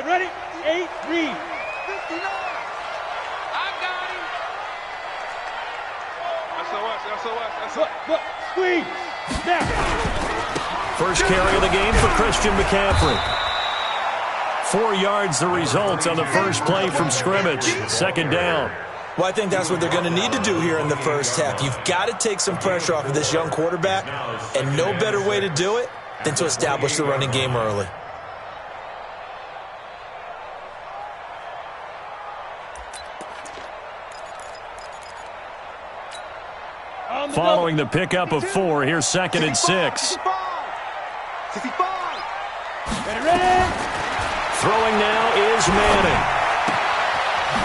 ready? 8, read. 59. I got him. SOS. Look, squeeze. Now. First carry of the game for Christian McCaffrey. 4 yards the result on the first play from scrimmage. Second down. Well, I think that's what they're going to need to do here in the first half. You've got to take some pressure off of this young quarterback, and no better way to do it than to establish the running game early. Following the pickup of 4, here's 2nd and 6. 65. Ready? Throwing now is Manning.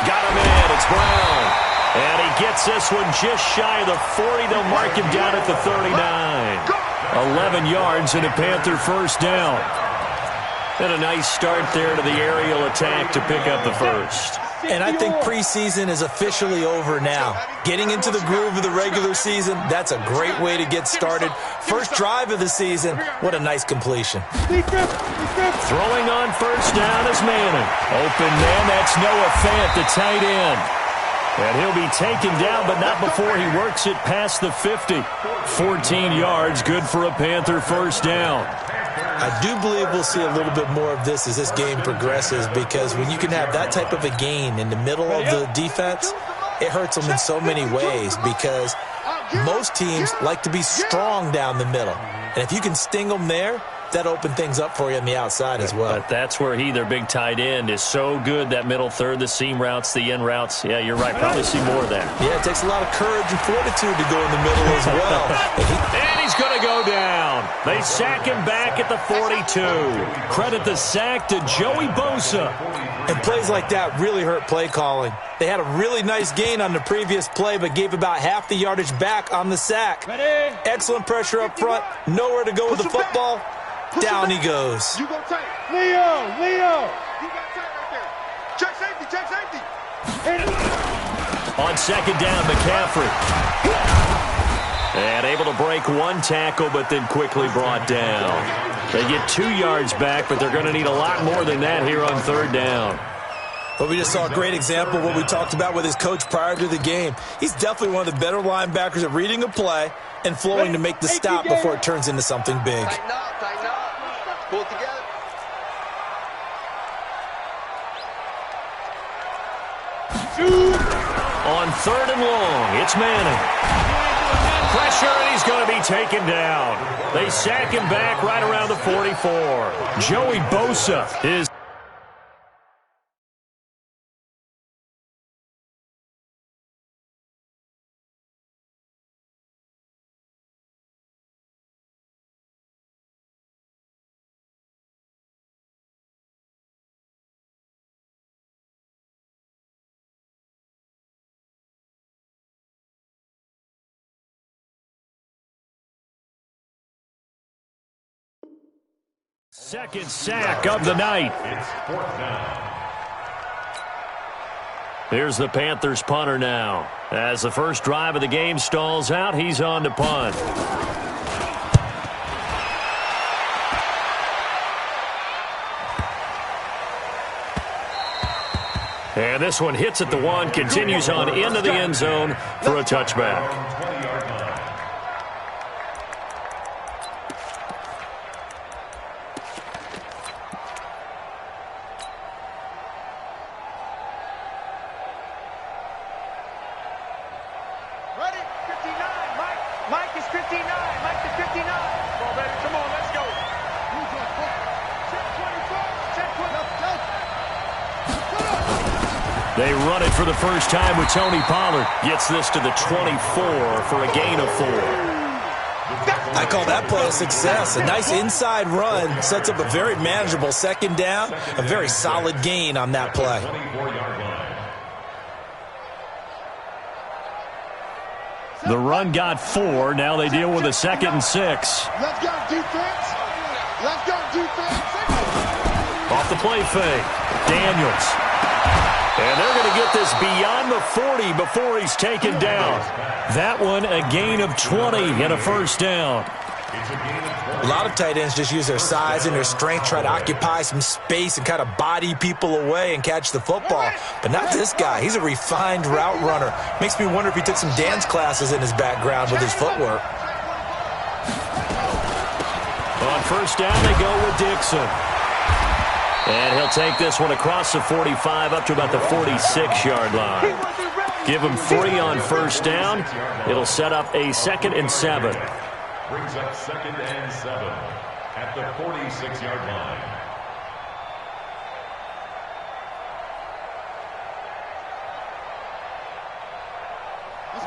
Got him in. It's Brown. And he gets this one just shy of the 40. They'll mark him down at the 39. 11 yards and a Panther first down. And a nice start there to the aerial attack to pick up the first. And I think preseason is officially over now. Getting into the groove of the regular season, that's a great way to get started. First drive of the season, what a nice completion. Throwing on first down is Manning. Open man, that's Noah Fant, the tight end. And he'll be taken down, but not before he works it past the 50. 14 yards, good for a Panther first down. I do believe we'll see a little bit more of this as this game progresses, because when you can have that type of a gain in the middle of the defense, it hurts them in so many ways, because most teams like to be strong down the middle. And if you can sting them there, that open things up for you on the outside as well. But that's where their big tight end, is so good, that middle third, the seam routes, the in routes. Yeah, you're right. Probably see more of that. Yeah, it takes a lot of courage and fortitude to go in the middle as well. And he's going to go down. They sack him back at the 42. Credit the sack to Joey Bosa. And plays like that really hurt play calling. They had a really nice gain on the previous play, but gave about half the yardage back on the sack. Excellent pressure up front. Nowhere to go with the football. Down he goes. You go tight. Leo. You got tight right there. Check safety. On second down, McCaffrey. And able to break one tackle, but then quickly brought down. They get 2 yards back, but they're going to need a lot more than that here on third down. But we just saw a great example of what we talked about with his coach prior to the game. He's definitely one of the better linebackers at reading a play and flowing to make the stop before it turns into something big. Tighten up. Pull it together. On third and long, it's Manning. Pressure, and he's going to be taken down. They sack him back right around the 44. Joey Bosa is... Second sack of the night. Here's the Panthers punter now. As the first drive of the game stalls out, he's on to punt. And this one hits at the 1, continues on into the end zone for a touchback. They run it for the first time with Tony Pollard. Gets this to the 24 for a gain of 4. I call that play a success. A nice inside run sets up a very manageable second down. A very solid gain on that play. The run got 4. Now they deal with a 2nd and 6. Let's go, defense. Let's go, defense. Off the play fake. Daniels. And they're going to get this beyond the 40 before he's taken down. That one, a gain of 20 and a first down. A lot of tight ends just use their size and their strength, try to occupy some space and kind of body people away and catch the football. But not this guy. He's a refined route runner. Makes me wonder if he took some dance classes in his background with his footwork. On first down, they go with Dixon. And he'll take this one across the 45 up to about the 46-yard line. Give him 3 on first down. It'll set up a 2nd and 7. Brings up 2nd and 7 at the 46-yard line.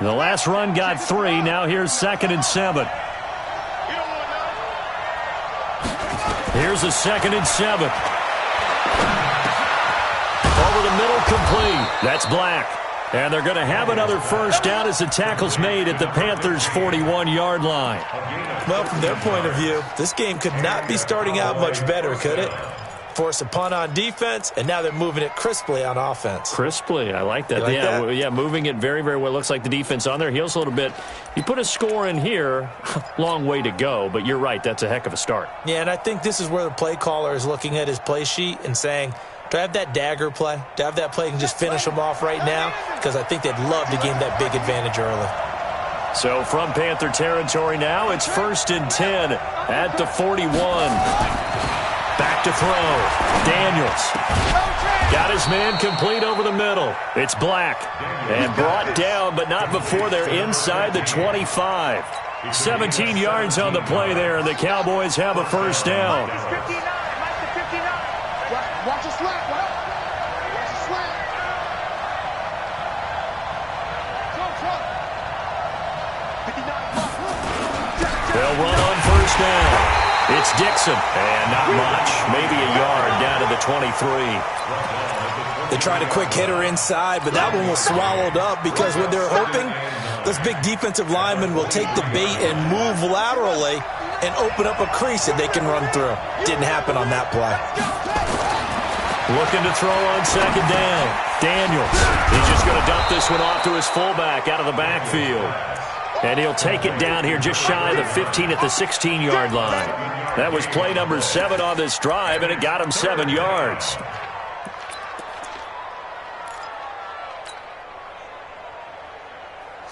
The last run got 3. Now here's 2nd and 7. Here's a 2nd and 7. Over the middle, complete. That's Black. And they're going to have another first down as the tackle's made at the Panthers' 41-yard line. Well, from their point of view, this game could not be starting out much better, could it? Force a punt on defense, and now they're moving it crisply on offense. Crisply, I like that. Yeah, moving it very, very well. Looks like the defense on their heels a little bit. You put a score in here, long way to go, but you're right, that's a heck of a start. Yeah, and I think this is where the play caller is looking at his play sheet and saying, do I have that dagger play? Do I have that play and just finish them off right now? Because I think they'd love to gain that big advantage early. So from Panther territory now, it's 1st and 10 at the 41. Back to throw. Daniels. Got his man complete over the middle. It's Black. And brought down, but not before they're inside the 25. 17 yards on the play there, and the Cowboys have a first down. Watch a slant. Watch a slant. They'll run on first down. It's Dixon, and not much. Maybe a yard down to the 23. They tried a quick hitter inside, but that one was swallowed up because what they're hoping, this big defensive lineman will take the bait and move laterally and open up a crease that they can run through. Didn't happen on that play. Looking to throw on second down. Daniels. He's just going to dump this one off to his fullback out of the backfield. And he'll take it down here just shy of the 15 at the 16-yard line. That was play number 7 on this drive, and it got him 7 yards.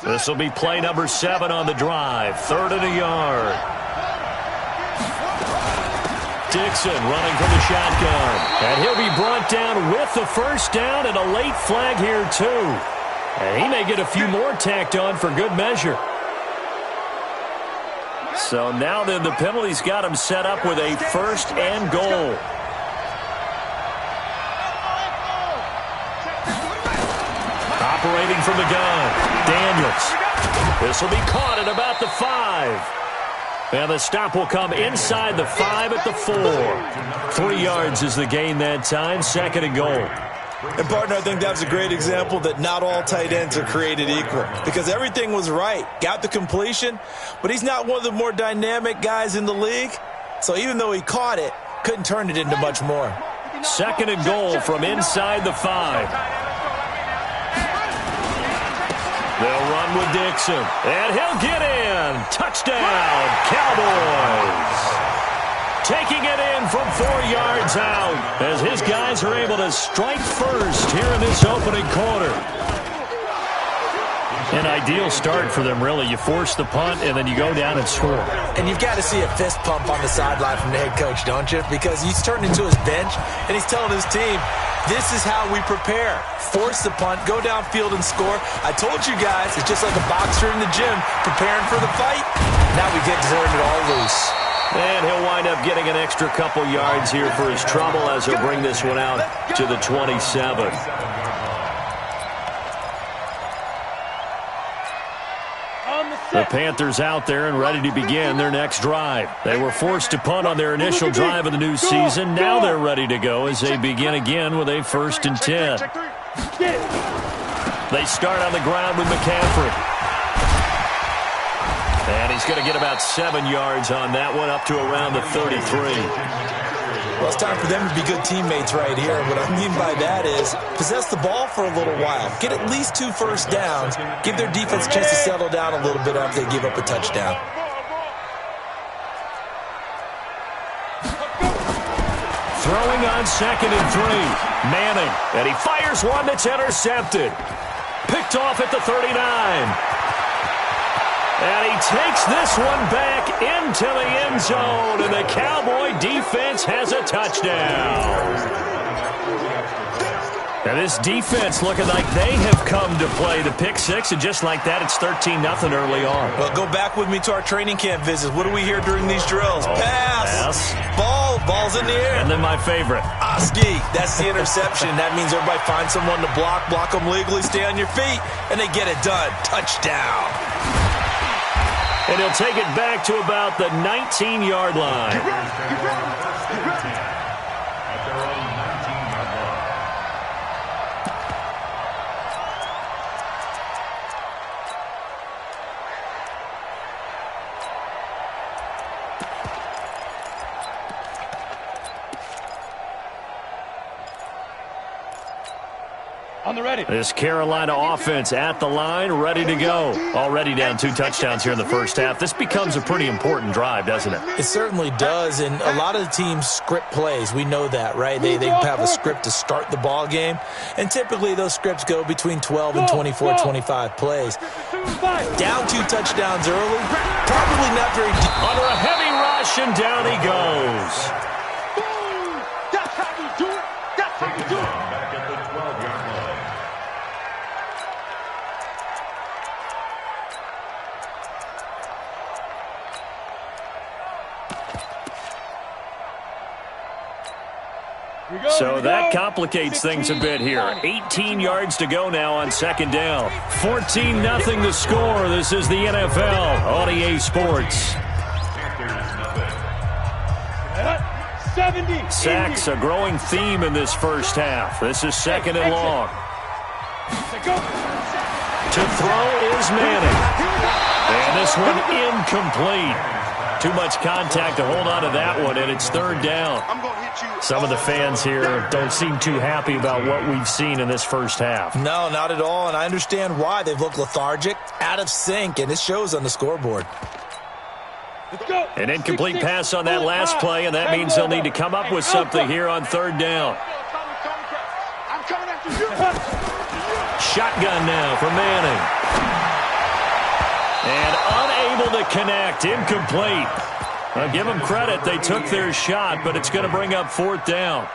This will be play number 7 on the drive. 3rd and a yard. Dixon running from the shotgun. And he'll be brought down with the first down and a late flag here, too. And he may get a few more tacked on for good measure. So now then the penalty's got him set up with a 1st and goal. Operating from the gun. Daniels. This will be caught at about the 5. And the stop will come inside the 5 at the 4. 3 yards is the gain that time. 2nd and goal. And, partner, I think that was a great example that not all tight ends are created equal because everything was right. Got the completion, but he's not one of the more dynamic guys in the league. So even though he caught it, couldn't turn it into much more. 2nd and goal from inside the 5. They'll run with Dixon, and he'll get in. Touchdown, Cowboys. Taking it in from 4 yards out as his guys are able to strike first here in this opening quarter. An ideal start for them, really. You force the punt, and then you go down and score. And you've got to see a fist pump on the sideline from the head coach, don't you? Because he's turned into his bench, and he's telling his team, this is how we prepare. Force the punt, go downfield and score. I told you guys, it's just like a boxer in the gym preparing for the fight. Now we get to turn it all loose. And he'll wind up getting an extra couple yards here for his trouble as he'll bring this one out to the 27. The Panthers out there and ready to begin their next drive. They were forced to punt on their initial drive of the new season. Now they're ready to go as they begin again with a 1st and 10. They start on the ground with McCaffrey. And he's going to get about 7 yards on that one, up to around the 33. Well, it's time for them to be good teammates right here. And what I mean by that is possess the ball for a little while. Get at least 2 first downs. Give their defense a chance to settle down a little bit after they give up a touchdown. on 2nd and 3. Manning, and he fires one that's intercepted. Picked off at the 39. And he takes this one back into the end zone, and the Cowboy defense has a touchdown. And this defense looking like they have come to play the pick six, and just like that, it's 13-0 early on. Well, go back with me to our training camp visits. What do we hear during these drills? Pass. Ball's in the air. And then my favorite. Oski, that's the interception. That means everybody finds someone to block them legally, stay on your feet, and they get it done. Touchdown. And he'll take it back to about the 19-yard line. On the ready. This Carolina offense at the line, ready to go. Already down 2 touchdowns here in the first half. This becomes a pretty important drive, doesn't it? It certainly does, and a lot of the teams script plays. We know that, right? They have a script to start the ball game, and typically those scripts go between 12 and 24, 25 plays. Down 2 touchdowns early, probably not very deep. Under a heavy rush, and down he goes. That's how you do it. That's how you do it. Back at the 12-yard line. So that complicates things a bit here. 18 yards to go now on 2nd down. 14-0 to score. This is the NFL on EA Sports. 70. Sacks a growing theme in this first half. This is 2nd and long. To throw is Manning. And this one incomplete. Too much contact to hold on to that one, and it's 3rd down. Some of the fans here don't seem too happy about what we've seen in this first half. No, not at all, and I understand why. They've looked lethargic, out of sync, and it shows on the scoreboard. An incomplete pass on that last play, and that means they'll need to come up with something here on 3rd down. I'm coming after you. Shotgun now for Manning. And unable to connect, incomplete. I'll give them credit. They took their shot, but it's going to bring up 4th down.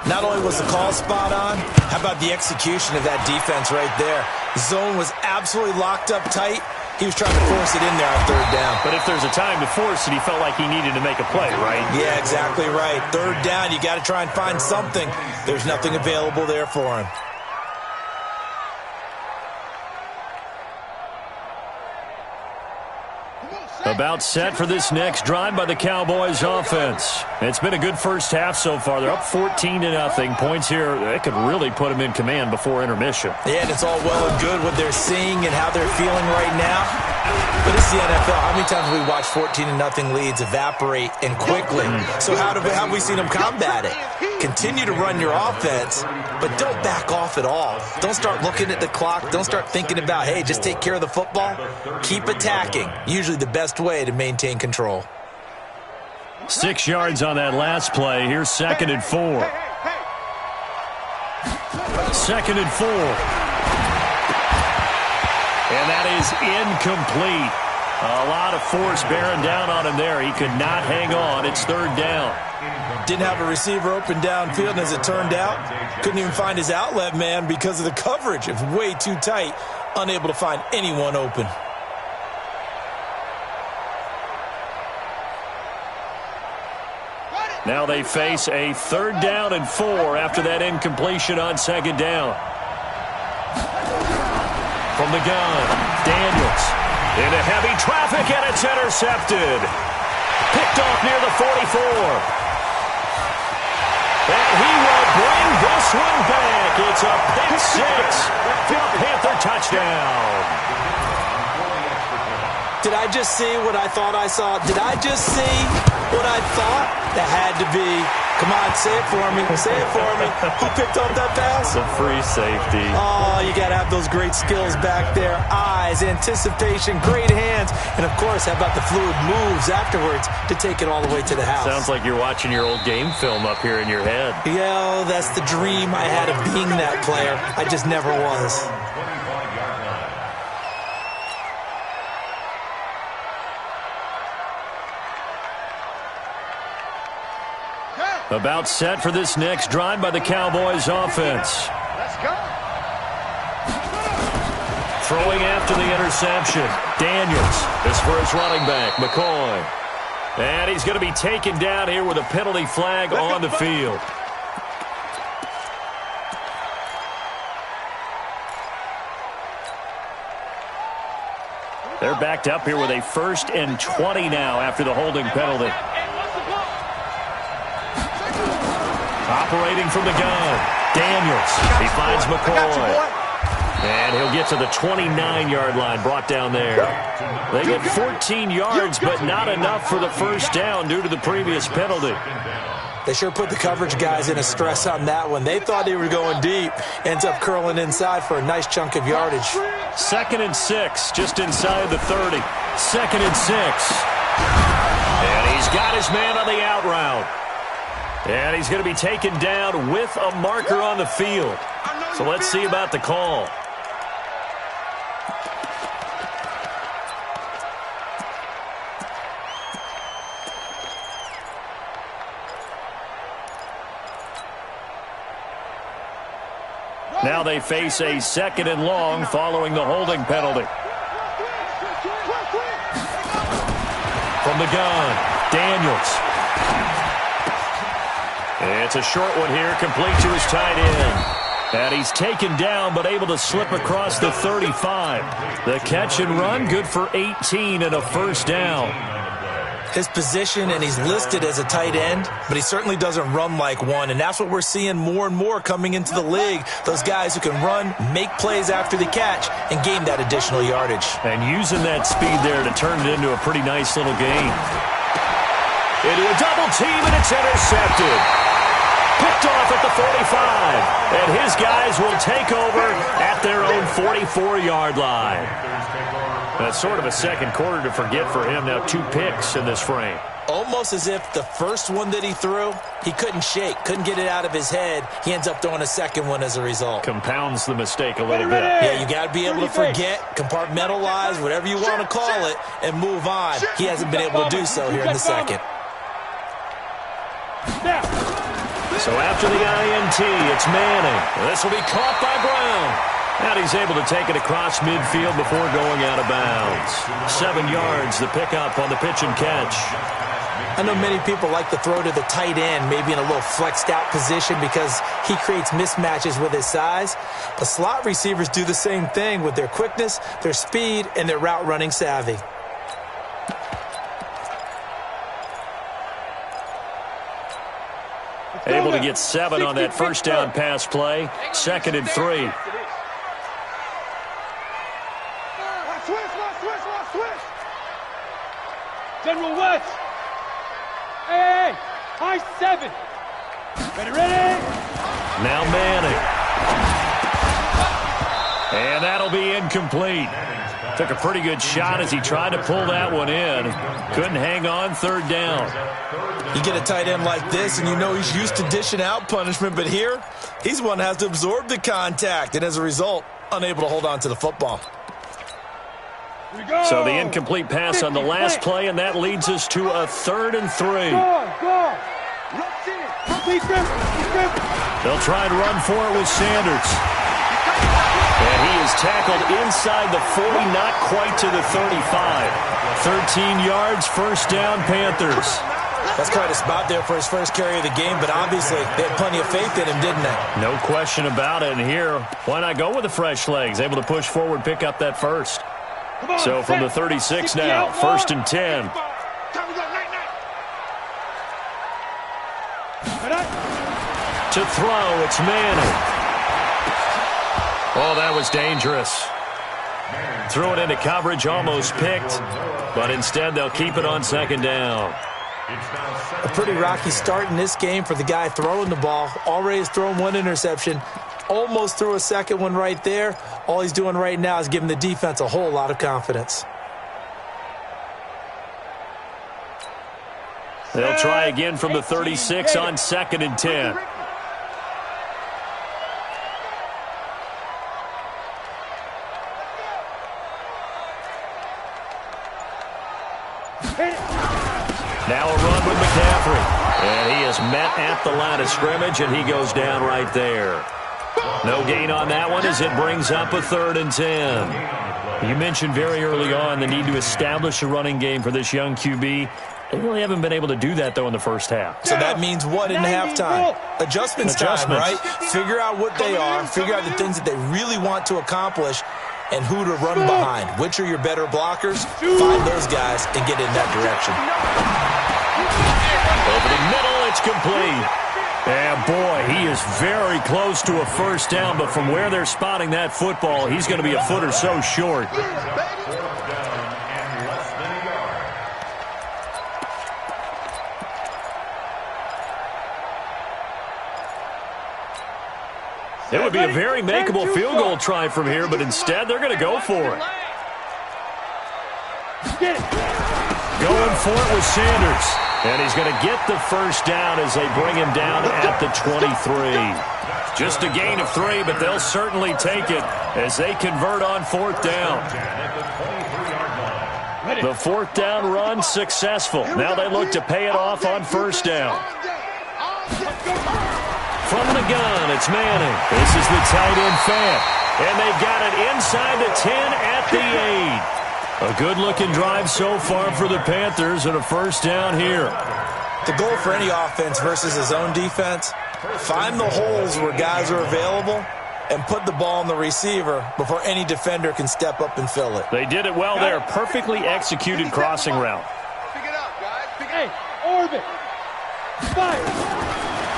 Not only was the call spot on, how about the execution of that defense right there? The zone was absolutely locked up tight. He was trying to force it in there on 3rd down. But if there's a time to force it, he felt like he needed to make a play, right? Yeah, exactly right. 3rd down, you got to try and find something. There's nothing available there for him. About set for this next drive by the Cowboys offense. It's been a good first half so far. They're up 14-0. Points here, they could really put them in command before intermission. Yeah, and it's all well and good what they're seeing and how they're feeling right now. But it's the NFL. How many times have we watched 14-0 leads evaporate and quickly? So how have we seen them combat it? Continue to run your offense, but don't back off at all. Don't start looking at the clock. Don't start thinking about, hey, just take care of the football. Keep attacking. Usually the best way to maintain control. 6 yards on that last play. Here's 2nd and 4. 2nd and 4. And that is incomplete. A lot of force bearing down on him there. He could not hang on. It's 3rd down. Didn't have a receiver open downfield, and as it turned out, couldn't even find his outlet man because of the coverage. It was way too tight, unable to find anyone open. Now they face a 3rd down and 4 after that incompletion on 2nd down. From the gun, Daniels into heavy traffic, and it's intercepted. Picked off near the 44. And he will bring this one back. It's a pick six for a Panther touchdown. Did I just see what I thought I saw? Did I just see what I thought? That had to be Come on, say it for me. Say it for me. Who picked up that pass? The free safety. Oh, you got to have those great skills back there. Eyes, anticipation, great hands. And, of course, how about the fluid moves afterwards to take it all the way to the house? Sounds like you're watching your old game film up here in your head. Yeah, that's the dream I had of being that player. I just never was. About set for this next drive by the Cowboys offense. Let's go. Throwing after the interception. Daniels is for his running back, McCoy. And he's going to be taken down here with a penalty flag on the field. They're backed up here with a 1st and 20 now after the holding penalty. Operating from the gun, Daniels. He finds McCoy. And he'll get to the 29-yard line, brought down there. They get 14 yards, but not enough for the first down due to the previous penalty. They sure put the coverage guys in a stress on that one. They thought they were going deep. Ends up curling inside for a nice chunk of yardage. 2nd and 6, just inside the 30. 2nd and 6. And he's got his man on the out route. And he's going to be taken down with a marker on the field. So let's see about the call. Now they face a 2nd and long following the holding penalty. From the gun, Daniels. It's a short one here, complete to his tight end. And he's taken down, but able to slip across the 35. The catch and run, good for 18 and a first down. His position, and he's listed as a tight end, but he certainly doesn't run like one, and that's what we're seeing more and more coming into the league. Those guys who can run, make plays after the catch, and gain that additional yardage. And using that speed there to turn it into a pretty nice little gain. Into a double team, and it's intercepted. Picked off at the 45, and his guys will take over at their own 44-yard line. That's sort of a second quarter to forget for him. Now 2 picks in this frame. Almost as if the first one that he threw, he couldn't shake, couldn't get it out of his head. He ends up throwing a second one as a result. Compounds the mistake a little bit. Yeah, you got to be able to forget, compartmentalize, whatever you want to call it, and move on. He hasn't been able to do so here in the second. So after the INT, it's Manning. This will be caught by Brown. And he's able to take it across midfield before going out of bounds. 7 yards, the pickup on the pitch and catch. I know many people like to throw to the tight end, maybe in a little flexed out position because he creates mismatches with his size. But slot receivers do the same thing with their quickness, their speed, and their route running savvy. Able to get 7 on that first down pass play. 2nd and 3. General West. Hey, high 7. Ready. Now Manning. And that'll be incomplete. Took a pretty good shot as he tried to pull that one in. Couldn't hang on, 3rd down. You get a tight end like this, and you know he's used to dishing out punishment, but here, he's one that has to absorb the contact, and as a result, unable to hold on to the football. So the incomplete pass on the last play, and that leads us to a 3rd and 3. They'll try and run for it with Sanders. And he is tackled inside the 40, not quite to the 35. 13 yards, first down, Panthers. That's quite a spot there for his first carry of the game, but obviously they had plenty of faith in him, didn't they? No question about it. And here, why not go with the fresh legs? Able to push forward, pick up that first. So from the 36 now, 1st and 10. To throw, it's Manning. Oh, that was dangerous. Threw it into coverage, almost picked, but instead they'll keep it on 2nd down. A pretty rocky start in this game for the guy throwing the ball. Already has thrown one interception. Almost threw a second one right there. All he's doing right now is giving the defense a whole lot of confidence. They'll try again from the 36 on 2nd and 10. Now a run with McCaffrey. And he is met at the line of scrimmage, and he goes down right there. No gain on that one as it brings up a 3rd and 10. You mentioned very early on the need to establish a running game for this young QB. They really haven't been able to do that, though, in the first half. So that means what in halftime? Adjustments time, right? Figure out what they are, figure out the things that they really want to accomplish, and who to run behind. Which are your better blockers? Find those guys and get in that direction. Over the middle, it's complete. And, boy, he is very close to a first down, but from where they're spotting that football, he's going to be a foot or so short. It would be a very makeable field goal try from here, but instead they're going to go for it. Going for it with Sanders. And he's going to get the first down as they bring him down at the 23. Just a gain of 3, but they'll certainly take it as they convert on 4th down. The 4th down run successful. Now they look to pay it off on 1st down. From the gun, it's Manning. This is the tight end Fant. And they got it inside the 10 at the 8. A good-looking drive so far for the Panthers and a first down here. The goal for any offense versus his own defense, find the holes where guys are available and put the ball on the receiver before any defender can step up and fill it. They did it well there. Perfectly executed crossing route. Pick it up, guys. Pick it Hey, orbit. Fire.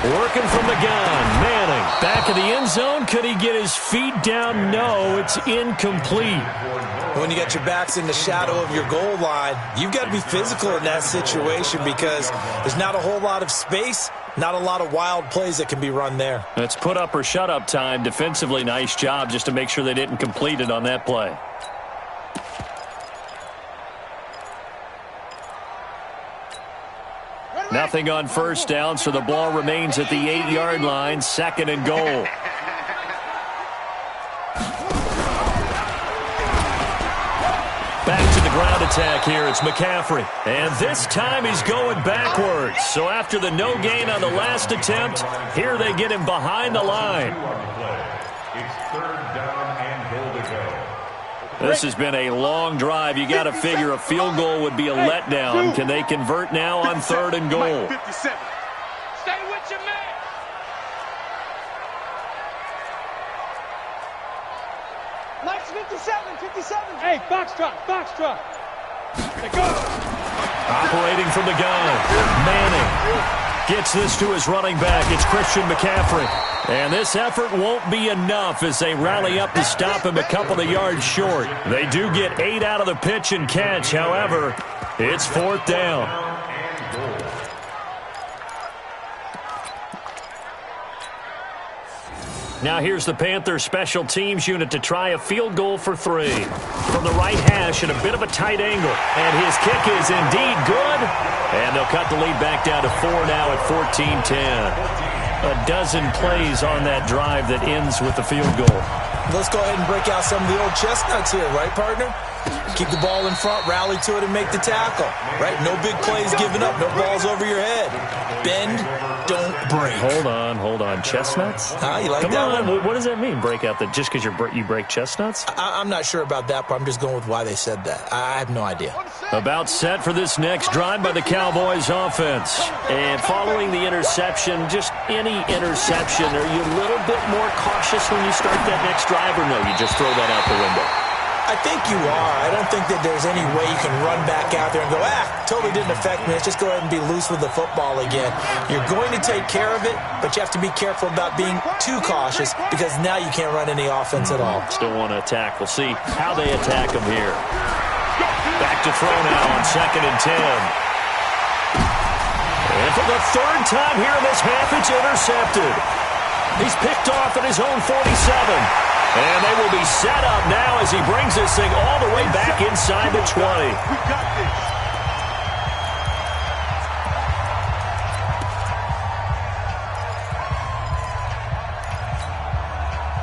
Working from the gun, Manning. Back of the end zone. Could he get his feet down? No, it's incomplete. When you got your backs in the shadow of your goal line, you've got to be physical in that situation because there's not a whole lot of space, not a lot of wild plays that can be run there. That's put up or shut up time. Defensively, nice job just to make sure they didn't complete it on that play. Nothing on first down, so the ball remains at the 8-yard line, 2nd and goal. Back to the ground attack here. It's McCaffrey. And this time he's going backwards. So after the no gain on the last attempt, here they get him behind the line. It's 3rd down and goal to go. This has been a long drive. You got to figure a field goal would be a letdown. Can they convert now on 3rd and goal? 57. Stay with your man. Mike's 57. Hey, box drop. They go. Operating from the gun. Manning gets this to his running back. It's Christian McCaffrey. And this effort won't be enough as they rally up to stop him a couple of yards short. They do get 8 out of the pitch and catch. However, it's 4th down. Now here's the Panthers special teams unit to try a field goal for 3. From the right hash at a bit of a tight angle. And his kick is indeed good. And they'll cut the lead back down to 4 now at 14-10. A dozen plays on that drive that ends with the field goal. Let's go ahead and break out some of the old chestnuts here, right, partner? Keep the ball in front, rally to it, and make the tackle, right? No big plays given up, no balls over your head. Bend, don't break. Hold on. Chestnuts? You like Come that on. one? What does that mean, break out? That just because you break chestnuts? I'm not sure about that, but I'm just going with why they said that. I have no idea. About set for this next drive by the Cowboys offense. And following the interception, just any interception, are you a little bit more cautious when you start that next drive, or no, you just throw that out the window? I think you are. I don't think that there's any way you can run back out there and go, totally didn't affect me. Let's just go ahead and be loose with the football again. You're going to take care of it, but you have to be careful about being too cautious because now you can't run any offense at all. Still want to attack. We'll see how they attack them here. Back to throw now on 2nd and 10. And for the third time here in this half, it's intercepted. He's picked off at his own 47. And they will be set up now as he brings this thing all the way back inside the 20. We got this.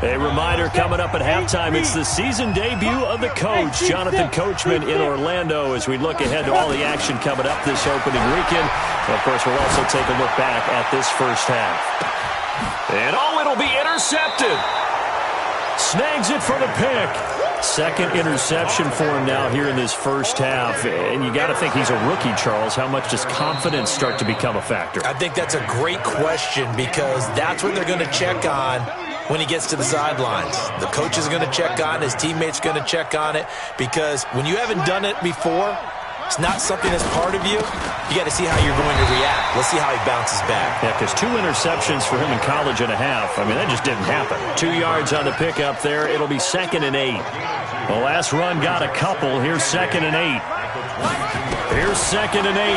A reminder coming up at halftime, it's the season debut of the coach, Jonathan Coachman in Orlando, as we look ahead to all the action coming up this opening weekend. And of course, we'll also take a look back at this first half. And it'll be intercepted. Snags it for the pick. Second interception for him now here in this first half. And you got to think he's a rookie, Charles. How much does confidence start to become a factor? I think that's a great question because that's what they're going to check on when he gets to the sidelines. The coach is going to check on it. His teammates going to check on it because when you haven't done it before, it's not something that's part of you. You got to see how you're going to react. Let's see how he bounces back. Yeah, because 2 interceptions for him in college and a half. I mean, that just didn't happen. 2 yards on the pickup there. It'll be 2nd and 8. The last run got a couple. Here's 2nd and 8. Here's 2nd and 8.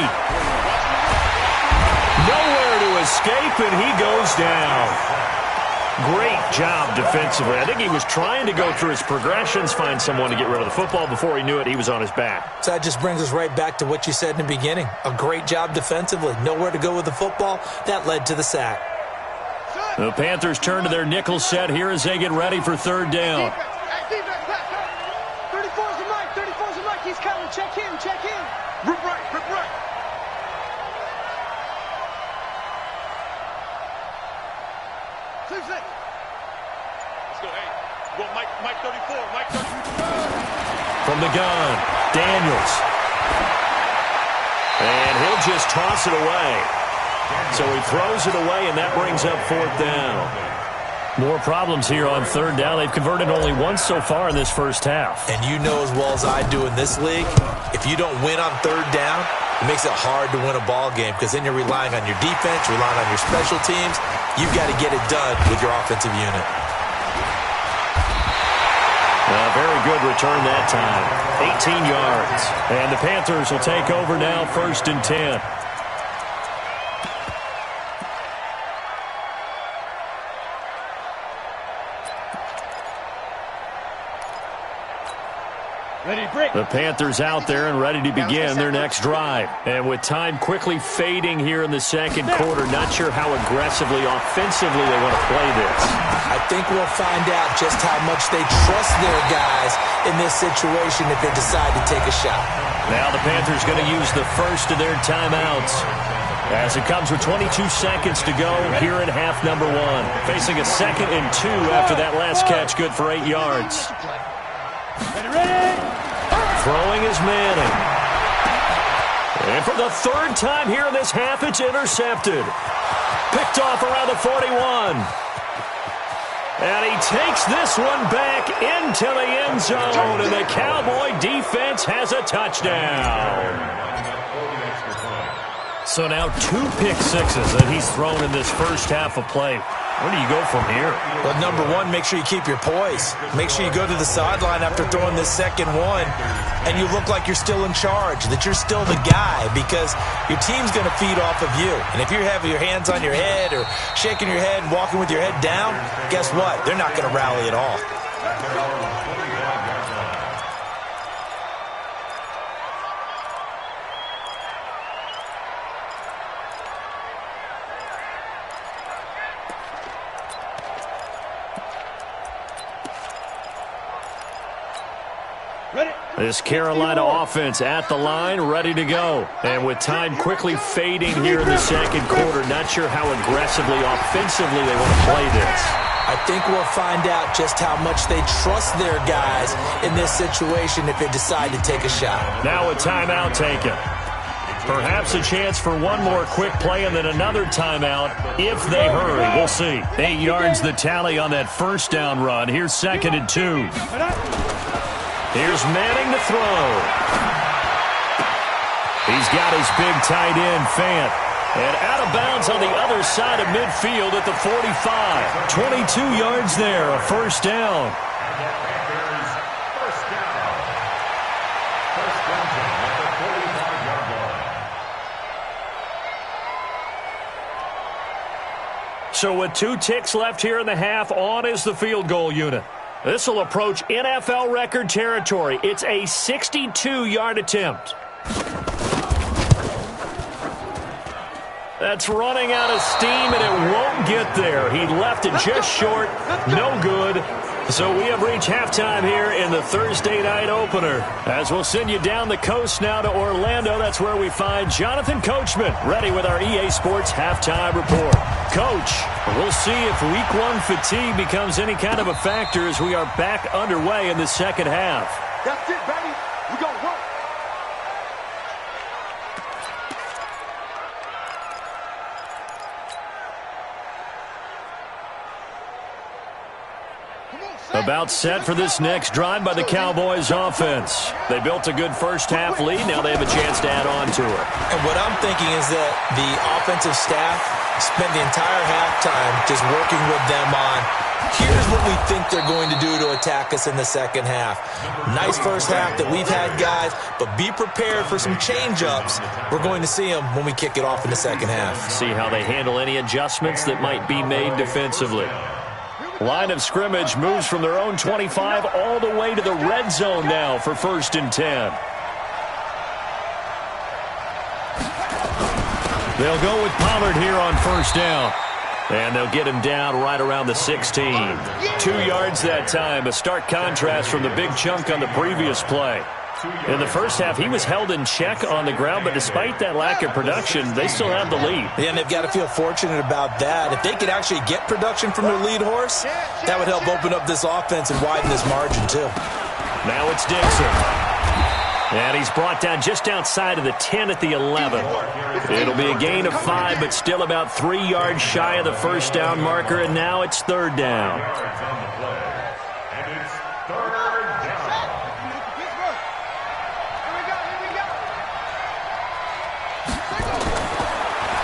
Nowhere to escape, and he goes down. Great job defensively. I think he was trying to go through his progressions, find someone to get rid of the football. Before he knew it, he was on his back. So that just brings us right back to what you said in the beginning. A great job defensively. Nowhere to go with the football. That led to the sack. The Panthers turn to their nickel set here as they get ready for third down. 34's the mic. 34's the mic. He's coming. Check in. Check in. Rip right. Rip right. Let's go, hey. Well, Mike 34. Mike 34. From the gun, Daniels. And he'll just toss it away. So he throws it away, and that brings up 4th down. More problems here on 3rd down. They've converted only once so far in this first half. And you know as well as I do in this league, if you don't win on 3rd down, it makes it hard to win a ball game because then you're relying on your defense, relying on your special teams. You've got to get it done with your offensive unit. Very good return that time. 18 yards. And the Panthers will take over now, 1st and 10. The Panthers out there and ready to begin their next drive. And with time quickly fading here in the second quarter, not sure how aggressively, offensively they want to play this. I think we'll find out just how much they trust their guys in this situation if they decide to take a shot. Now the Panthers going to use the first of their timeouts as it comes with 22 seconds to go here in half number 1. Facing a 2nd and 2 after that last catch, good for 8 yards. Ready? Throwing is Manning. And for the 3rd time here in this half, it's intercepted. Picked off around the 41. And he takes this one back into the end zone, and the Cowboy defense has a touchdown. So now 2 pick sixes that he's thrown in this first half of play. Where do you go from here? Well, number 1, make sure you keep your poise. Make sure you go to the sideline after throwing this second one, and you look like you're still in charge, that you're still the guy, because your team's going to feed off of you. And if you're having your hands on your head or shaking your head and walking with your head down, guess what? They're not going to rally at all. This Carolina offense at the line, ready to go. And with time quickly fading here in the second quarter, not sure how aggressively, offensively they want to play this. I think we'll find out just how much they trust their guys in this situation if they decide to take a shot. Now a timeout taken. Perhaps a chance for one more quick play and then another timeout if they hurry. We'll see. 8 yards the tally on that first down run. Here's 2nd and 2. Here's Manning to throw. He's got his big tight end, Fant. And out of bounds on the other side of midfield at the 45. 22 yards there, a first down. So with 2 ticks left here in the half, on is the field goal unit. This will approach NFL record territory. It's a 62-yard attempt. That's running out of steam, and it won't get there. He left it just short. No good. So we have reached halftime here in the Thursday night opener. As we'll send you down the coast now to Orlando, that's where we find Jonathan Coachman ready with our EA Sports halftime report. Coach, we'll see if Week 1 fatigue becomes any kind of a factor as we are back underway in the second half. That's it, baby. We gonna work. About set for this next drive by the Cowboys offense. They built a good first-half lead. Now they have a chance to add on to it. And what I'm thinking is that the offensive staff spent the entire halftime just working with them on, here's what we think they're going to do to attack us in the second half. Nice first half that we've had, guys, but be prepared for some change-ups. We're going to see them when we kick it off in the second half. See how they handle any adjustments that might be made defensively. Line of scrimmage moves from their own 25 all the way to the red zone now for 1st and 10. They'll go with Pollard here on 1st down. And they'll get him down right around the 16. 2 yards that time, a stark contrast from the big chunk on the previous play. In the first half, he was held in check on the ground, but despite that lack of production, they still have the lead. Yeah, and they've got to feel fortunate about that. If they could actually get production from their lead horse, that would help open up this offense and widen this margin, too. Now it's Dixon. And he's brought down just outside of the 10 at the 11. It'll be a gain of 5, but still about 3 yards shy of the first down marker, and now it's 3rd down.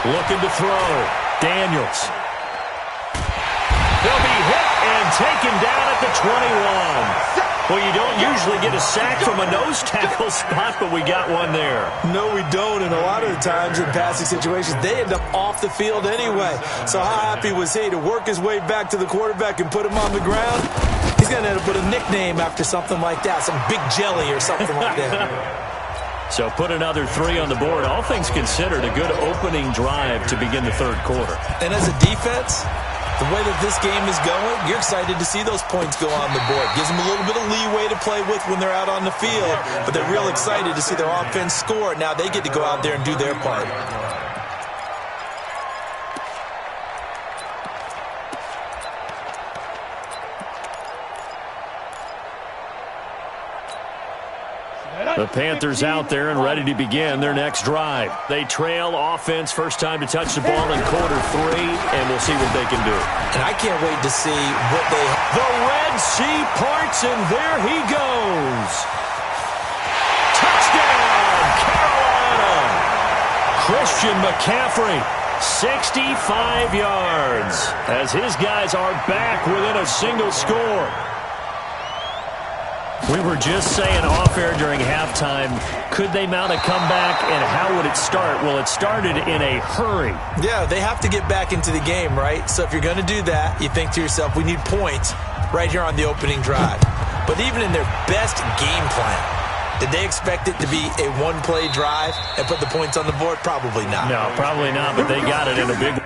Looking to throw. Daniels. He'll be hit and taken down at the 21. Well, you don't usually get a sack from a nose tackle spot, but we got one there. No, we don't, and a lot of the times in passing situations, they end up off the field anyway. So how happy was he to work his way back to the quarterback and put him on the ground? He's going to end up with a nickname after something like that, some Big Jelly or something like that. So put another 3 on the board. All things considered, a good opening drive to begin the 3rd quarter. And as a defense, the way that this game is going, you're excited to see those points go on the board. Gives them a little bit of leeway to play with when they're out on the field, but they're real excited to see their offense score. Now they get to go out there and do their part. The Panthers out there and ready to begin their next drive. They trail offense, first time to touch the ball in quarter 3, and we'll see what they can do. And I can't wait to see what they... The Red Sea parts, and there he goes. Touchdown, Carolina. Christian McCaffrey, 65 yards, as his guys are back within a single score. We were just saying off-air during halftime, could they mount a comeback, and how would it start? Well, it started in a hurry. Yeah, they have to get back into the game, right? So if you're going to do that, you think to yourself, we need points right here on the opening drive. But even in their best game plan, did they expect it to be a one-play drive and put the points on the board? Probably not. No, probably not, but they got it in a big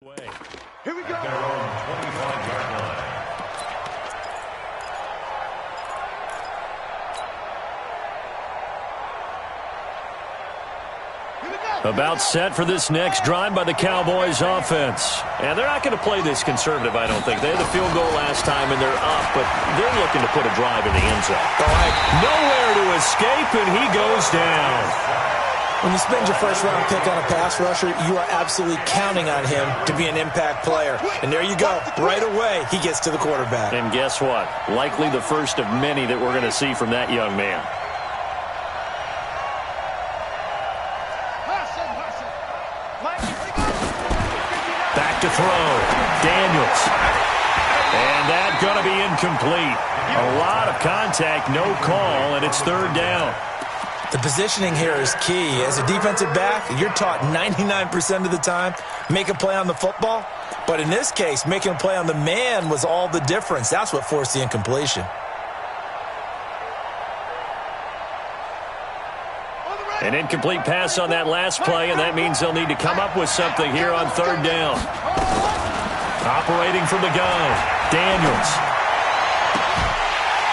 way. Here we go. At their own 25-yard line. About set for this next drive by the Cowboys offense. And they're not going to play this conservative, I don't think. They had the field goal last time, and they're up, but they're looking to put a drive in the end zone. All right. Nowhere to escape, and he goes down. When you spend your first-round pick on a pass rusher, you are absolutely counting on him to be an impact player. And there you go. Right away, he gets to the quarterback. And guess what? Likely the first of many that we're going to see from that young man. throw. Daniels. And that's going to be incomplete. A lot of contact, no call, and it's third down. The positioning here is key. As a defensive back, you're taught 99% of the time, make a play on the football. But in this case, making a play on the man was all the difference. That's what forced the incompletion. An incomplete pass on that last play, and that means they'll need to come up with something here on third down. Operating from the gun, Daniels.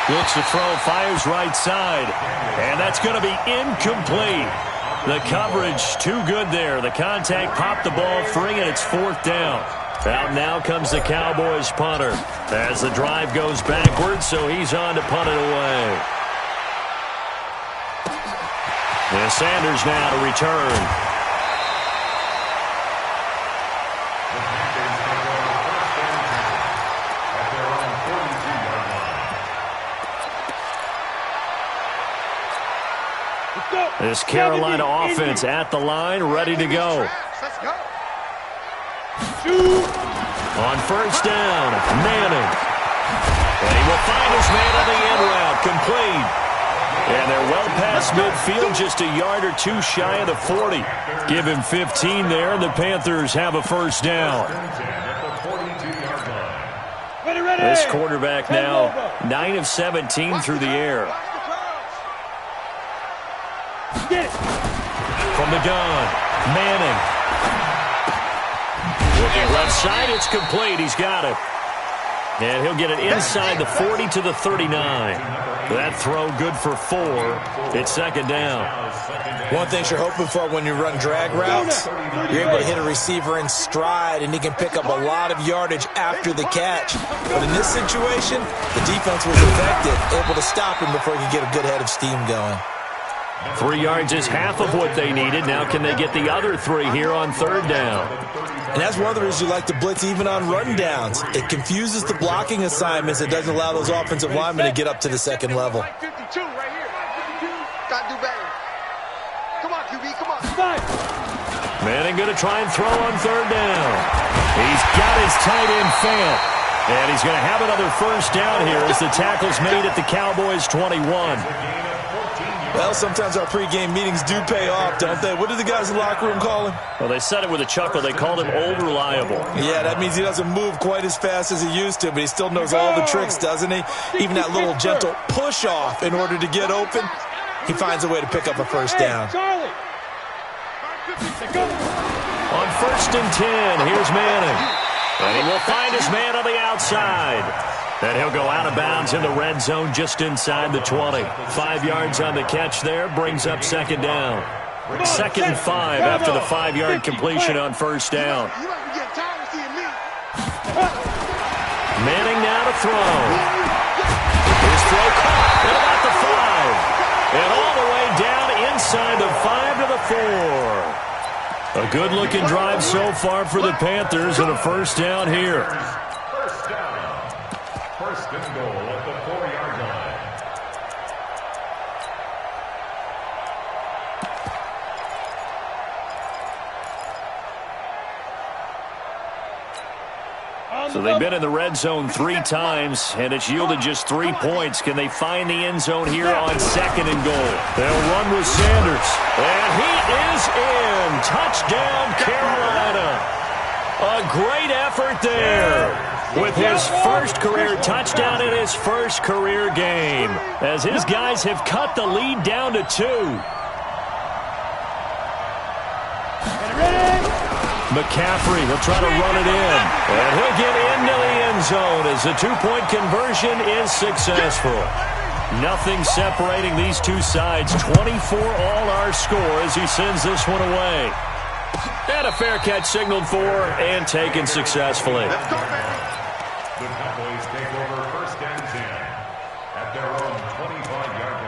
Looks to throw, fires right side, and that's going to be incomplete. The coverage too good there. The contact popped the ball free, and it's fourth down. Out now comes the Cowboys punter as the drive goes backwards, so he's on to punt it away. And Sanders now to return. This Carolina offense at the line, ready to go. On first down, Manning. And he will find his man on the end route, complete. And they're well past midfield, just a yard or two shy of the 40. Give him 15 there, and the Panthers have a first down. This quarterback now 9 of 17 through the air. From the gun, Manning. Looking left side, it's complete. He's got it. And he'll get it inside the 40 to the 39. That throw good for 4. It's second down. One thing you're hoping for when you run drag routes, you're able to hit a receiver in stride, and he can pick up a lot of yardage after the catch. But in this situation, the defense was effective, able to stop him before he could get a good head of steam going. 3 yards is half of what they needed. Now can they get the other 3 here on third down? And that's one of the reasons you like to blitz even on rundowns. It confuses the blocking assignments. It doesn't allow those offensive linemen to get up to the second level. 52 right here. Got to do better. Come on, QB, come on. Manning going to try and throw on third down. He's got his tight end Fant. And he's going to have another first down here as the tackle's made at the Cowboys' 21. Well, sometimes our pregame meetings do pay off, don't they? What did the guys in the locker room call him? Well, they said it with a chuckle. They called him Old Reliable. Yeah, that means he doesn't move quite as fast as he used to, but he still knows all the tricks, doesn't he? Even that little gentle push-off in order to get open, he finds a way to pick up a first down. On first and 10, here's Manning. And he will find his man on the outside. And he'll go out of bounds in the red zone just inside the 20. 5 yards on the catch there, brings up second down. Second and 5 after the 5-yard completion on first down. Manning now to throw. His throw caught at about the 5. And all the way down inside the 5 to the 4. A good-looking drive so far for the Panthers and a first down here. First and goal at the 4-yard line. So they've been in the red zone 3 times, and it's yielded just 3 points. Can they find the end zone here on second and goal? They'll run with Sanders. And he is in. Touchdown, Carolina. A great effort there. With his first career touchdown in his first career game, as his guys have cut the lead down to 2. McCaffrey, he'll try to run it in, and he'll get into the end zone as the 2-point conversion is successful. Nothing separating these two sides. 24 all our score as he sends this one away. And a fair catch signaled for and taken successfully. The Cowboys take over first and 10 at their own 25-yard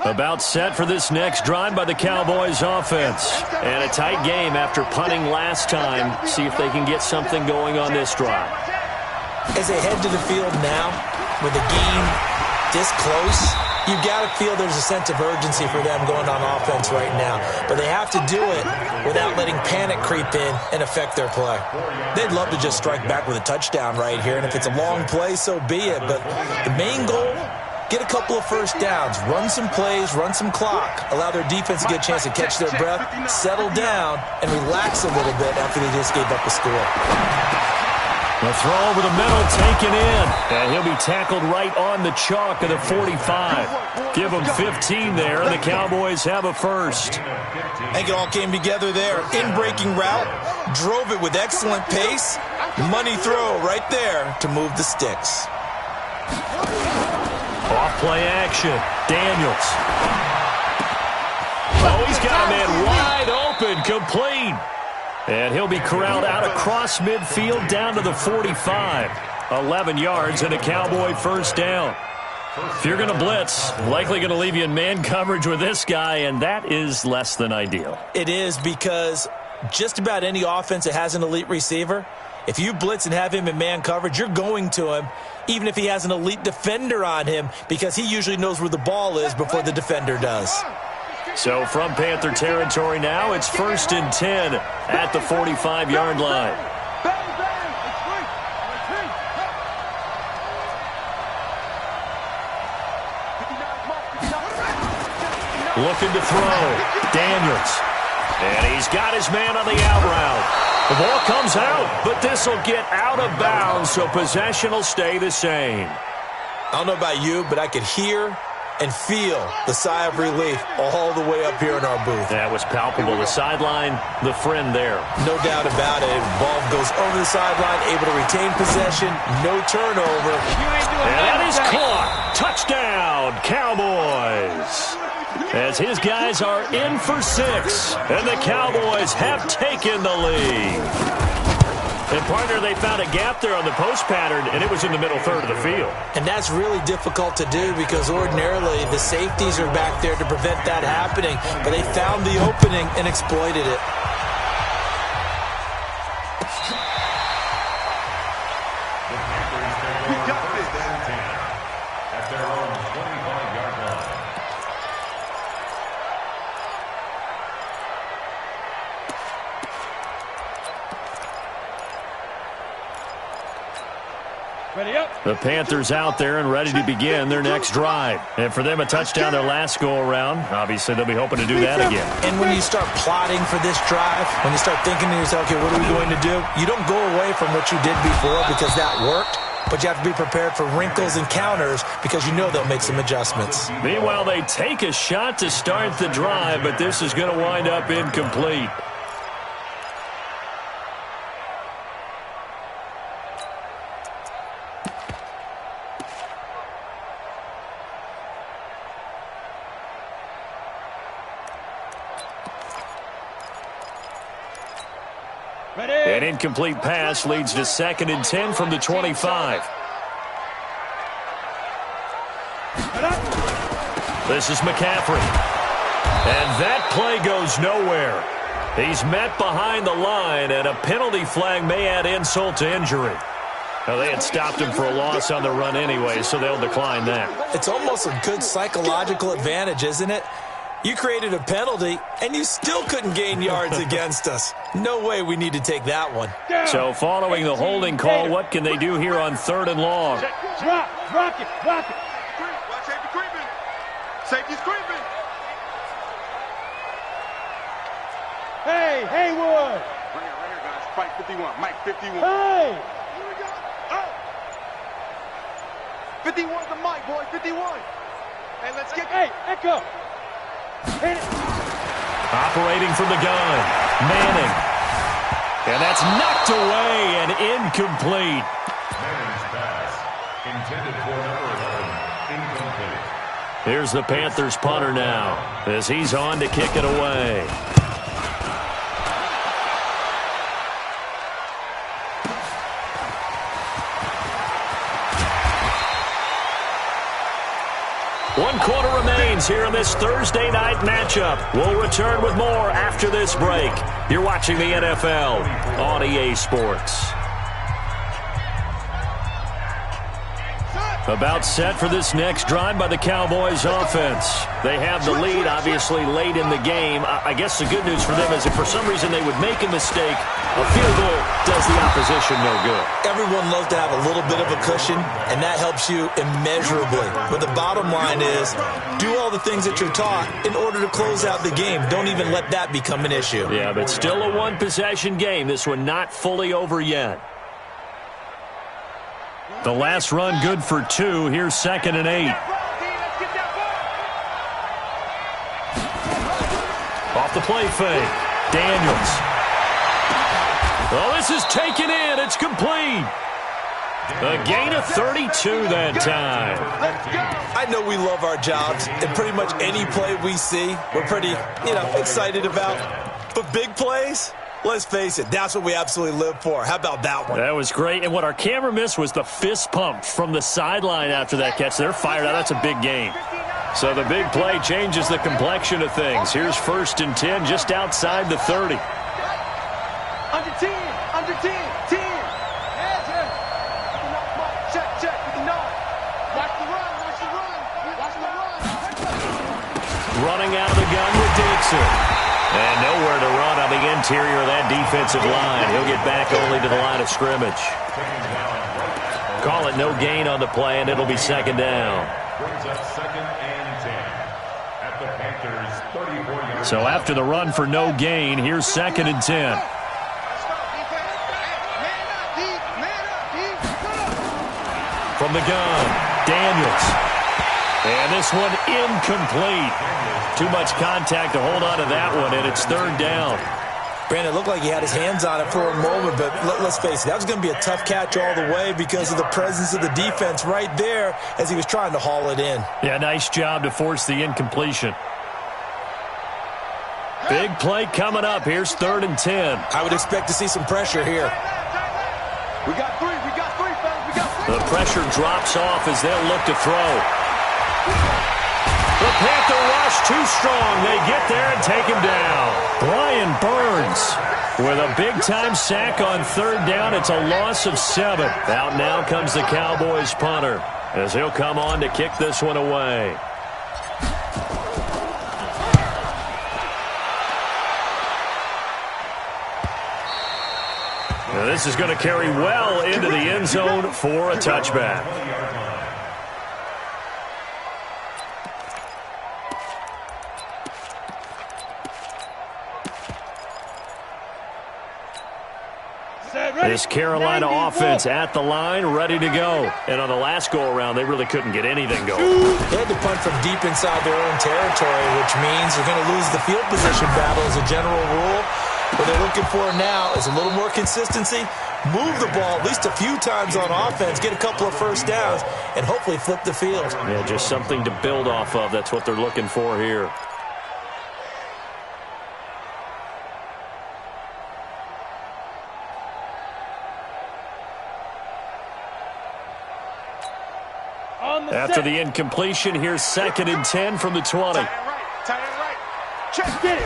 line. About set for this next drive by the Cowboys offense. And a tight game after punting last time. See if they can get something going on this drive. As they head to the field now, with the game this close, You've got to feel there's a sense of urgency for them going on offense right now. But they have to do it without letting panic creep in and affect their play. They'd love to just strike back with a touchdown right here, and if it's a long play, so be it. But the main goal, get a couple of first downs, run some plays, run some clock, allow their defense to get a chance to catch their breath, settle down, and relax a little bit after they just gave up a score. The throw over the middle taken in, and he'll be tackled right on the chalk of the 45. Give him 15 there, and the Cowboys have a first. I think it all came together there. In-breaking route, drove it with excellent pace. Money throw right there to move the sticks. Off-play action, Daniels. Oh, he's got a man wide open, complete. And he'll be corralled out across midfield down to the 45. 11 yards and a Cowboy first down. If you're going to blitz, likely going to leave you in man coverage with this guy, and that is less than ideal. It is, because just about any offense that has an elite receiver, if you blitz and have him in man coverage, you're going to him, even if he has an elite defender on him, because he usually knows where the ball is before the defender does. So from Panther territory now, it's 1st and 10 at the 45-yard line. Looking to throw. Daniels. And he's got his man on the out route. The ball comes out, but this will get out of bounds, so possession will stay the same. I don't know about you, but I could hear and feel the sigh of relief all the way up here in our booth. That was palpable. The sideline, the friend there. No doubt about it. Ball goes over the sideline, able to retain possession, no turnover. And that is caught. Touchdown, Cowboys. As his guys are in for 6, and the Cowboys have taken the lead. And, partner, they found a gap there on the post pattern, and it was in the middle third of the field. And that's really difficult to do because ordinarily the safeties are back there to prevent that happening. But they found the opening and exploited it. At their own 25-yard line. The Panthers out there and ready to begin their next drive. And for them, a touchdown their last go-around. Obviously, they'll be hoping to do that again. And when you start plotting for this drive, when you start thinking to yourself, okay, what are we going to do? You don't go away from what you did before because that worked, but you have to be prepared for wrinkles and counters because you know they'll make some adjustments. Meanwhile, they take a shot to start the drive, but this is going to wind up incomplete. An incomplete pass leads to 2nd and 10 from the 25. This is McCaffrey. And that play goes nowhere. He's met behind the line, and a penalty flag may add insult to injury. Now, they had stopped him for a loss on the run anyway, so they'll decline that. It's almost a good psychological advantage, isn't it? You created a penalty, and you still couldn't gain yards against us. No way we need to take that one. So following the holding call, what can they do here on 3rd and long? Rock it. Watch safety creeping. Safety's creeping. Hey, Haywood. Right here, guys. Mike 51. Mike 51. Hey. Here we go. Oh. 51's the Mike, boy. 51. Hey, let's get. Hey, Echo. Hit it. Operating from the gun, Manning. And that's knocked away and incomplete. Manning's pass, intended for number 11, incomplete. Here's the Panthers punter now as he's on to kick it away. One quarter remains here in this Thursday night matchup. We'll return with more after this break. You're watching the NFL on EA Sports. Set. About set for this next drive by the Cowboys offense. They have the lead, obviously, late in the game. I guess the good news for them is if for some reason they would make a mistake, a field goal does the opposition no good. Everyone loves to have a little bit of a cushion, and that helps you immeasurably. But the bottom line is, do all the things that you're taught in order to close out the game. Don't even let that become an issue. Yeah, but still a one-possession game. This one not fully over yet. The last run good for 2. Here's 2nd and 8. Off the play fake. Daniels. Oh, this is taken in. It's complete. A gain of 32 that time. I know we love our jobs, and pretty much any play we see, we're pretty, excited about. But big plays? Let's face it, that's what we absolutely live for. How about that one? That was great. And what our camera missed was the fist pump from the sideline after that catch. They're fired out. That's a big gain. So the big play changes the complexion of things. Here's 1st and 10 just outside the 30. Under 10, under 10, 10. Check, check, with the nod. Watch the run, watch the run, watch the run. Running out of the gun with Dixon. And nowhere to run on the interior of that defensive line. He'll get back only to the line of scrimmage. Call it no gain on the play, and it'll be 2nd down. Brings up 2nd and 10 at the Panthers' 34-yard. So after the run for no gain, here's 2nd and 10. From the gun, Daniels. And this one incomplete. Too much contact to hold on to that one, and it's 3rd down. Brandon, it looked like he had his hands on it for a moment, but let's face it, that was going to be a tough catch all the way because of the presence of the defense right there as he was trying to haul it in. Yeah, nice job to force the incompletion. Big play coming up. Here's 3rd and 10. I would expect to see some pressure here. We got 3, fellas, we got 3. The pressure drops off as they'll look to throw. The Panther rush too strong. They get there and take him down. Brian Burns with a big-time sack on 3rd down. It's a loss of 7. Out now comes the Cowboys punter as he'll come on to kick this one away. Now this is going to carry well into the end zone for a touchback. This Carolina offense at the line, ready to go. And on the last go-around, they really couldn't get anything going. They had to punt from deep inside their own territory, which means they're going to lose the field position battle as a general rule. What they're looking for now is a little more consistency, move the ball at least a few times on offense, get a couple of first downs, and hopefully flip the field. Yeah, just something to build off of. That's what they're looking for here. After the incompletion, here's 2nd and 10 from the 20. Tight end right. Check, get it.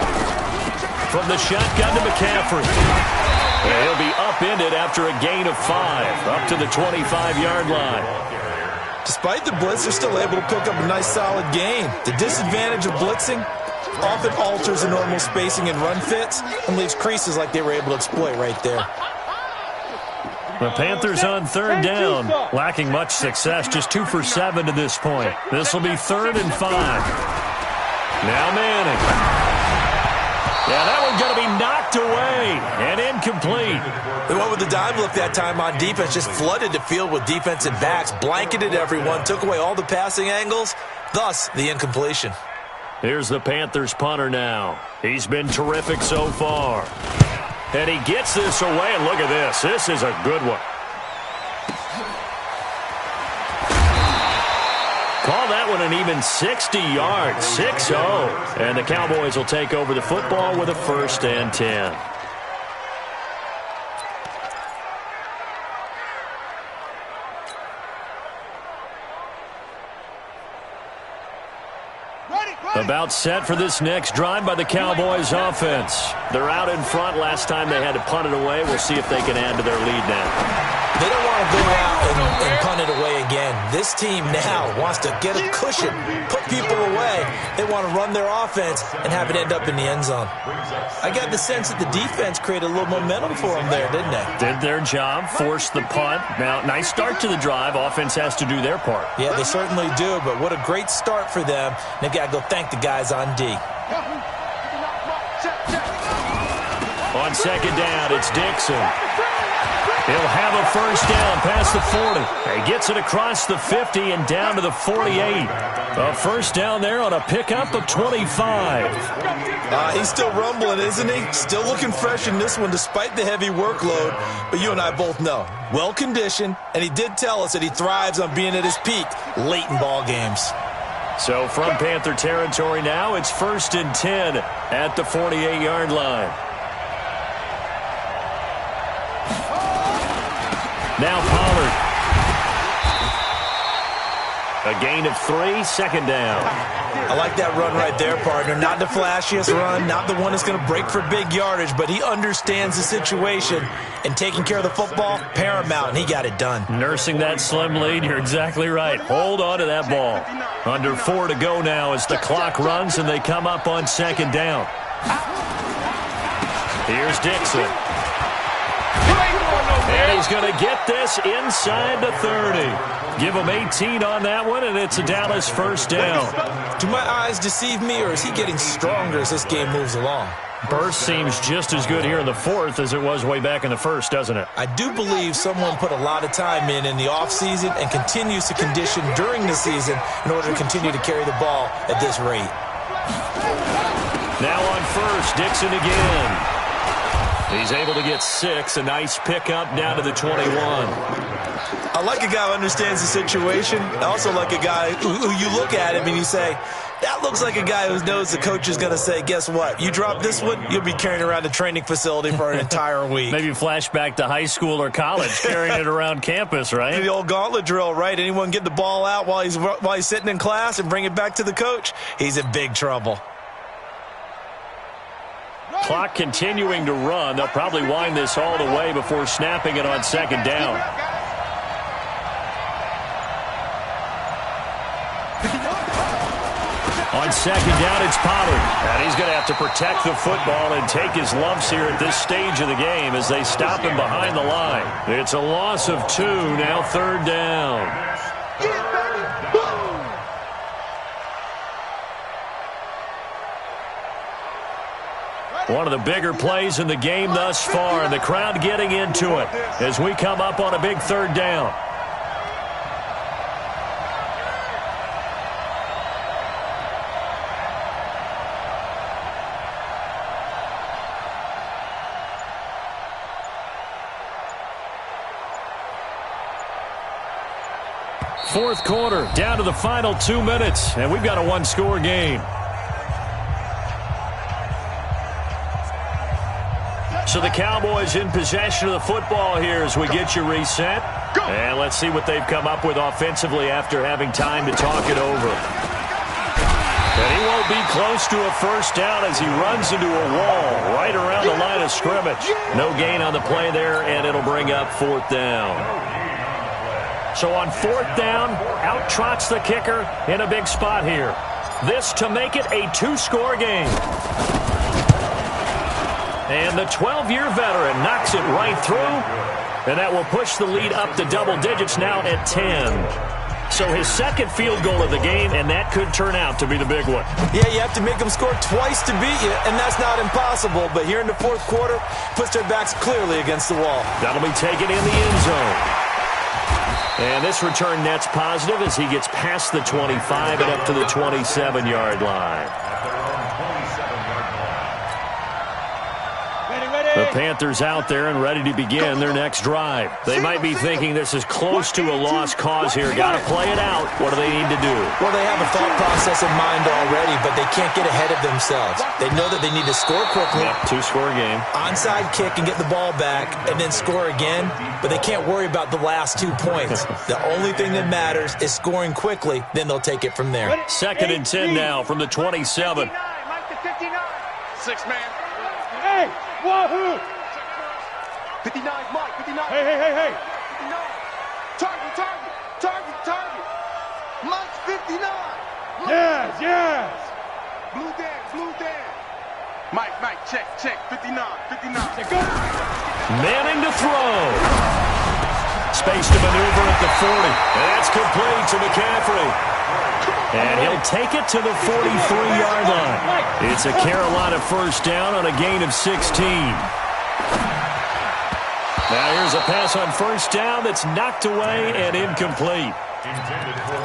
From the shotgun to McCaffrey. And he'll be upended after a gain of 5, up to the 25-yard line. Despite the blitz, they're still able to pick up a nice, solid gain. The disadvantage of blitzing often alters the normal spacing and run fits and leaves creases like they were able to exploit right there. The Panthers on 3rd down, lacking much success, just 2 for 7 to this point. This will be 3rd and 5. Now Manning. Yeah, that one's going to be knocked away and incomplete. They went with the dime look that time on defense, just flooded the field with defensive backs, blanketed everyone, took away all the passing angles, thus the incompletion. Here's the Panthers punter now. He's been terrific so far. And he gets this away, and look at this. This is a good one. Call that one an even 60 yards, 6-0. And the Cowboys will take over the football with a 1st and 10. About set for this next drive by the Cowboys offense. They're out in front. Last time they had to punt it away. We'll see if they can add to their lead now. They don't want to go out and punt it away again. This team now wants to get a cushion, put people away. They want to run their offense and have it end up in the end zone. I got the sense that the defense created a little momentum for them there, didn't they? Did their job, forced the punt. Now, nice start to the drive. Offense has to do their part. Yeah, they certainly do, but what a great start for them. They've got to go thank the guys on D. On second down, it's Dixon. He'll have a first down past the 40. He gets it across the 50 and down to the 48. A first down there on a pickup of 25. He's still rumbling, isn't he? Still looking fresh in this one despite the heavy workload. But you and I both know, well-conditioned, and he did tell us that he thrives on being at his peak late in ball games. So from Panther territory now, it's 1st and 10 at the 48-yard line. Now Pollard. A gain of 3, second down. I like that run right there, partner. Not the flashiest run, not the one that's going to break for big yardage, but he understands the situation, and taking care of the football, paramount, and he got it done. Nursing that slim lead, you're exactly right. Hold on to that ball. Under 4 to go now as the clock runs, and they come up on second down. Here's Dixon. And he's going to get this inside the 30. Give him 18 on that one, and it's a Dallas first down. Do my eyes deceive me, or is he getting stronger as this game moves along? Burst seems just as good here in the 4th as it was way back in the 1st, doesn't it? I do believe someone put a lot of time in the offseason and continues to condition during the season in order to continue to carry the ball at this rate. Now on first, Dixon again. He's able to get 6, a nice pickup down to the 21. I like a guy who understands the situation. I also like a guy who you look at him and you say, that looks like a guy who knows the coach is going to say, guess what? You drop this one, you'll be carrying around a training facility for an entire week. Maybe flashback to high school or college, carrying it around campus, right? The old gauntlet drill, right? Anyone get the ball out while he's sitting in class and bring it back to the coach? He's in big trouble. Clock continuing to run. They'll probably wind this all the way before snapping it on second down. On second down, it's Pollard. And he's going to have to protect the football and take his lumps here at this stage of the game as they stop him behind the line. It's a loss of 2, now third down. One of the bigger plays in the game thus far, and the crowd getting into it as we come up on a big third down. Fourth quarter, down to the final 2 minutes, and we've got a one-score game. So the Cowboys in possession of the football here as we get you reset. And let's see what they've come up with offensively after having time to talk it over. And he won't be close to a first down as he runs into a wall right around the line of scrimmage. No gain on the play there, and it'll bring up fourth down. So on fourth down, out trots the kicker in a big spot here. This to make it a 2-score game. And the 12-year veteran knocks it right through, and that will push the lead up to double digits now at 10. So his second field goal of the game, and that could turn out to be the big one. Yeah, you have to make them score twice to beat you, and that's not impossible. But here in the fourth quarter, puts their backs clearly against the wall. That'll be taken in the end zone. And this return net's positive as he gets past the 25 and up to the 27-yard line. The Panthers out there and ready to begin their next drive. They might be thinking this is close to a lost cause here. Got to play it out. What do they need to do? Well, they have a thought process in mind already, but they can't get ahead of themselves. They know that they need to score quickly. Yep, 2-score game. Onside kick and get the ball back and then score again, but they can't worry about the last 2 points. The only thing that matters is scoring quickly, then they'll take it from there. Second and 10 now from the 27. 6-man. Hey, Wahoo! 59, Mike, 59. Hey. Target, target, target, target. Mike's 59. Yes, yes. Blue dead. Mike, check, 59. Say go. Manning to throw. Space to maneuver at the 40. And that's complete to McCaffrey. And he'll take it to the 43-yard line. It's a Carolina first down on a gain of 16. Now here's a pass on first down that's knocked away and incomplete.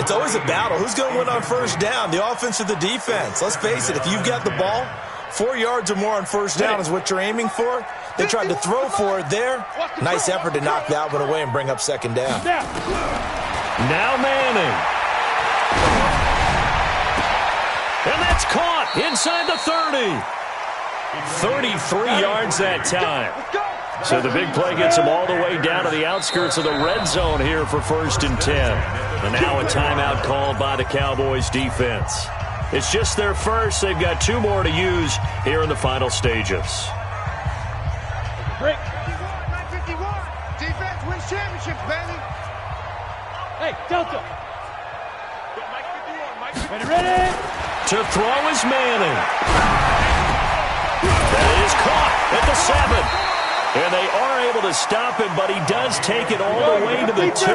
It's always a battle. Who's going to win on first down, the offense or the defense? Let's face it, if you've got the ball, 4 yards or more on first down is what you're aiming for. They tried to throw for it there. Nice effort to knock that one away and bring up second down. Now Manning. And that's caught inside the 30. 33 yards that time. So the big play gets them all the way down to the outskirts of the red zone here for 1st and 10. And now a timeout called by the Cowboys defense. It's just their first. They've got 2 more to use here in the final stages. Break. 951. Defense wins championships, baby. Hey, Delta. Mike 51. Ready. To throw is Manning. That is caught at the 7. And they are able to stop him, but he does take it all the way to the 2.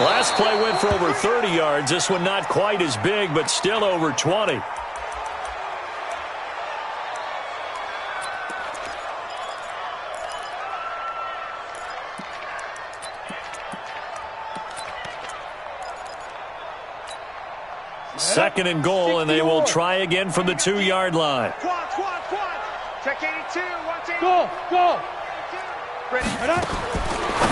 Last play went for over 30 yards. This one not quite as big, but still over 20. Second and goal, and they will try again from the 2-yard line. Quad. Check 82. Watch 82. Go. Ready.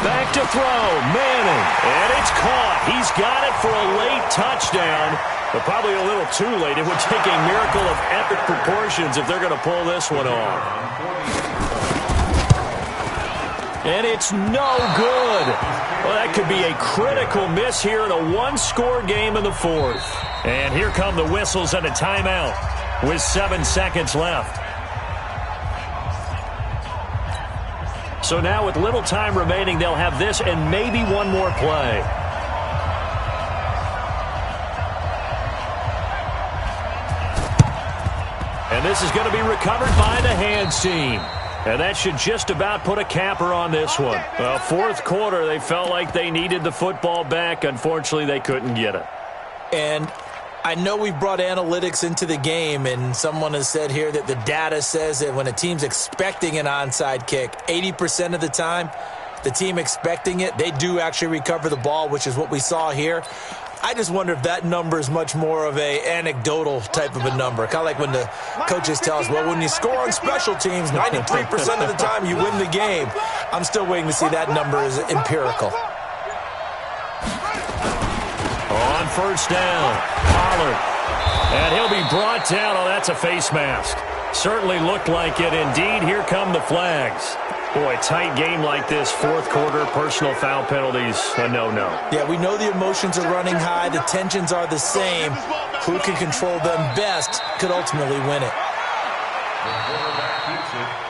Back to throw, Manning, and it's caught. He's got it for a late touchdown, but probably a little too late. It would take a miracle of epic proportions if they're going to pull this one off. And it's no good. Well, that could be a critical miss here in a 1-score game in the 4th. And here come the whistles and a timeout with 7 seconds left. So now with little time remaining, they'll have this and maybe one more play. And this is going to be recovered by the hands team. And that should just about put a capper on this one. Well, 4th quarter, they felt like they needed the football back. Unfortunately, they couldn't get it. And I know we brought analytics into the game, and someone has said here that the data says that when a team's expecting an onside kick, 80% of the time, the team expecting it, they do actually recover the ball, which is what we saw here. I just wonder if that number is much more of a anecdotal type of a number. Kind of like when the coaches tell us, well, when you score on special teams, 93% of the time you win the game. I'm still waiting to see that number is empirical. On first down, Pollard. And he'll be brought down. Oh, that's a face mask. Certainly looked like it. Indeed, here come the flags. Boy, tight game like this, 4th quarter, personal foul penalties, a no-no. Yeah, we know the emotions are running high. The tensions are the same. Who can control them best could ultimately win it. The quarterback keeps it.